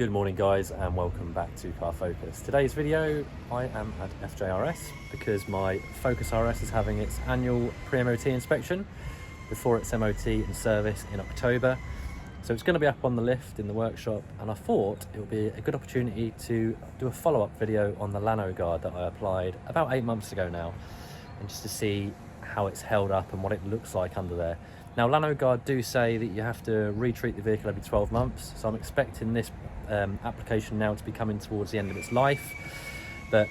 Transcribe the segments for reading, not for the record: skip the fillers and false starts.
Good morning guys and welcome back to Car Focus. Today's video I am at FJRS because my Focus RS is having its annual pre-MOT inspection before its MOT and service in October. So it's going to be up on the lift in the workshop, and I thought it would be a good opportunity to do a follow-up video on the Lanoguard that I applied about 8 months ago now, and just to see how it's held up and what it looks like under there. Now Lanoguard do say that you have to retreat the vehicle every 12 months, so I'm expecting this application now to be coming towards the end of its life, but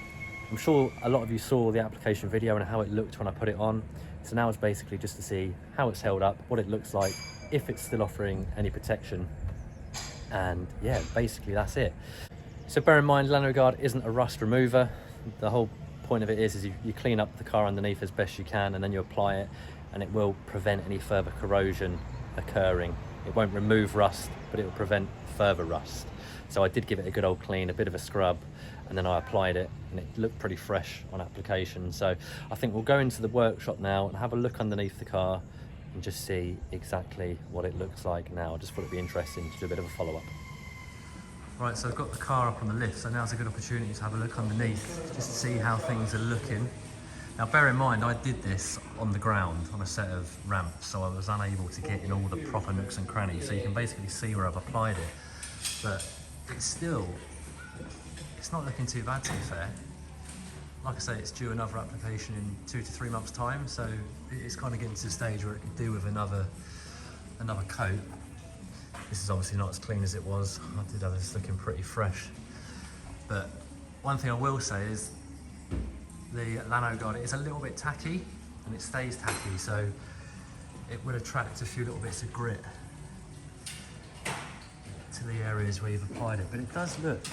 I'm sure a lot of you saw the application video and how it looked when I put it on. So now it's basically just to see how it's held up, what it looks like, if it's still offering any protection, and yeah, basically that's it. So bear in mind, Lanoguard isn't a rust remover. The whole point of it is you clean up the car underneath as best you can, and then you apply it, and it will prevent any further corrosion occurring. It won't remove rust, but it will prevent further rust. So I did give it a good old clean, a bit of a scrub, and then I applied it, and it looked pretty fresh on application. So I think we'll go into the workshop now and have a look underneath the car and just see exactly what it looks like now. I just thought it'd be interesting to do a bit of a follow-up. Right, so I've got the car up on the lift, so now's a good opportunity to have a look underneath, just to see how things are looking. Now bear in mind, I did this on the ground on a set of ramps, so I was unable to get in all the proper nooks and crannies, so you can basically see where I've applied it. But it's not looking too bad, to be fair. Like I say, it's due another application in 2 to 3 months' time, so it's kind of getting to the stage where it could do with another coat. This is obviously not as clean as it was. I did have this looking pretty fresh. But one thing I will say is the Lanoguard is a little bit tacky, and it stays tacky, so it would attract a few little bits of grit to the areas where you've applied it. But it does look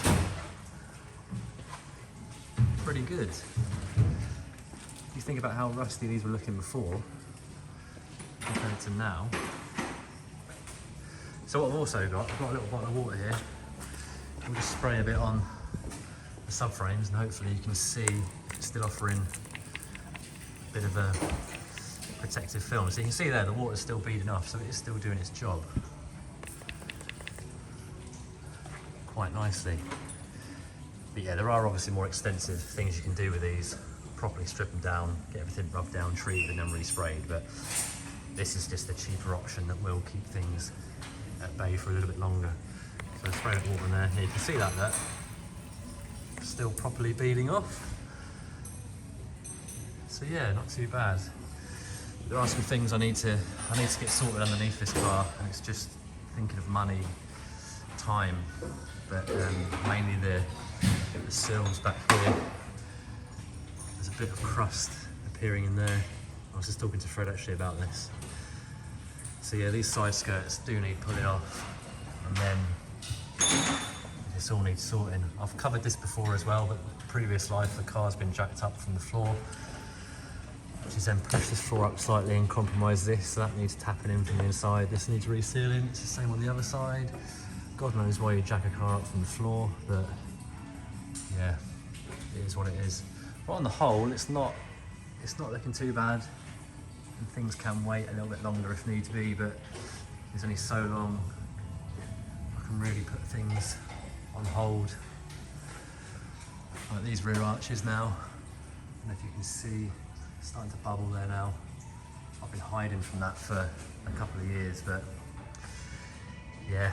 pretty good. If you think about how rusty these were looking before compared to now. So what I've also got, I've got a little bottle of water here. I'll just spray a bit on the subframes, and hopefully you can see it's still offering a bit of a protective film. So you can see there the water's still beading off, so it is still doing its job quite nicely. But yeah, there are obviously more extensive things you can do with these. Properly strip them down, get everything rubbed down, treated, and then resprayed. But this is just a cheaper option that will keep things at bay for a little bit longer. So spray that water in there. Here you can see that still properly beading off. So yeah, not too bad. There are some things I need to get sorted underneath this car, and it's just thinking of money, time, but mainly the sills back here. There's a bit of crust appearing in there. I was just talking to Fred actually about this. So yeah, these side skirts do need pulling off, and then this all needs sorting. I've covered this before as well, but previous life the car's been jacked up from the floor, which is then pushed this floor up slightly and compromised this, so that needs tapping in from the inside. This needs resealing. It's the same on the other side. God knows why you jack a car up from the floor, but yeah, it is what it is. But on the whole, it's not looking too bad, and things can wait a little bit longer if need be, but there's only so long I can really put things on hold. Like these rear arches now, and if you can see, it's starting to bubble there now. I've been hiding from that for a couple of years, but yeah.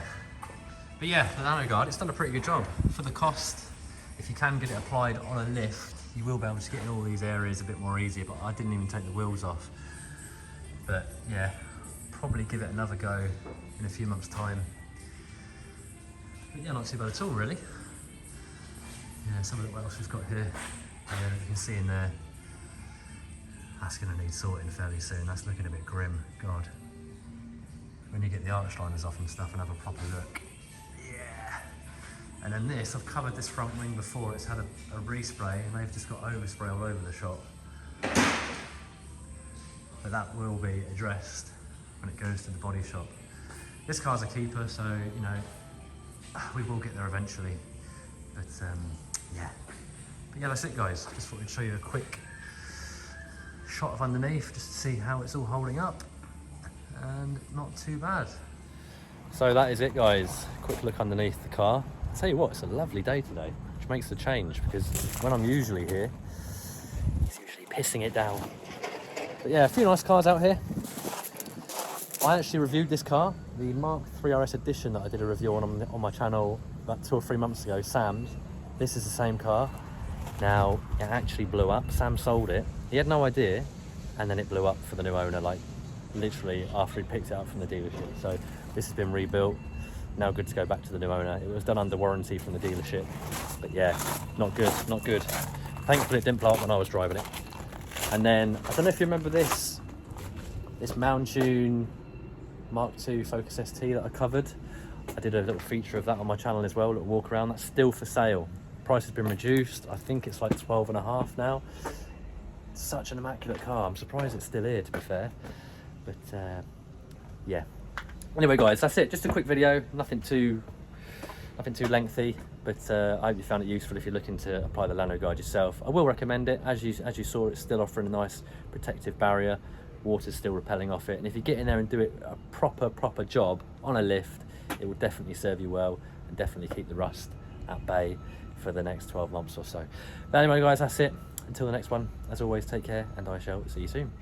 But yeah, the Lanoguard, it's done a pretty good job. For the cost, if you can get it applied on a lift, you will be able to get in all these areas a bit more easier, but I didn't even take the wheels off. But yeah, probably give it another go in a few months' time. But yeah, not too bad at all, really. Yeah, let's have a look what else we've got here. You can see in there, that's going to need sorting fairly soon. That's looking a bit grim. God. When you get the arch liners off and stuff and have a proper look. Yeah. And then this, I've covered this front wing before. It's had a respray, and they've just got overspray all over the shop. But that will be addressed when it goes to the body shop. This car's a keeper, so you know, we will get there eventually. But yeah. But yeah, that's it guys. Just thought I'd show you a quick shot of underneath just to see how it's all holding up, and not too bad. So that is it guys, quick look underneath the car. tell you what, it's a lovely day today, which makes the change, because when I'm usually here, it's usually pissing it down. But yeah, a few nice cars out here. I actually reviewed this car, the Mark III RS Edition that I did a review on my channel about 2 or 3 months ago, Sam's. This is the same car. Now, it actually blew up. Sam sold it. He had no idea, and then it blew up for the new owner, like literally after he picked it up from the dealership. So this has been rebuilt. Now good to go back to the new owner. It was done under warranty from the dealership. But yeah, not good, not good. Thankfully it didn't blow up when I was driving it. And then, I don't know if you remember this Mountune Mark II Focus ST that I covered. I did a little feature of that on my channel as well, a little walk around. That's still for sale. Price has been reduced. I think it's like 12.5 now. Such an immaculate car. I'm surprised it's still here, to be fair. But yeah. Anyway, guys, that's it. Just a quick video. Nothing too lengthy. But I hope you found it useful if you're looking to apply the Lanoguard yourself. I will recommend it. As you saw, it's still offering a nice protective barrier. Water's still repelling off it, and if you get in there and do it a proper job on a lift, it will definitely serve you well and definitely keep the rust at bay for the next 12 months or so. But anyway, guys, that's it. Until the next one, as always, take care, and I shall see you soon.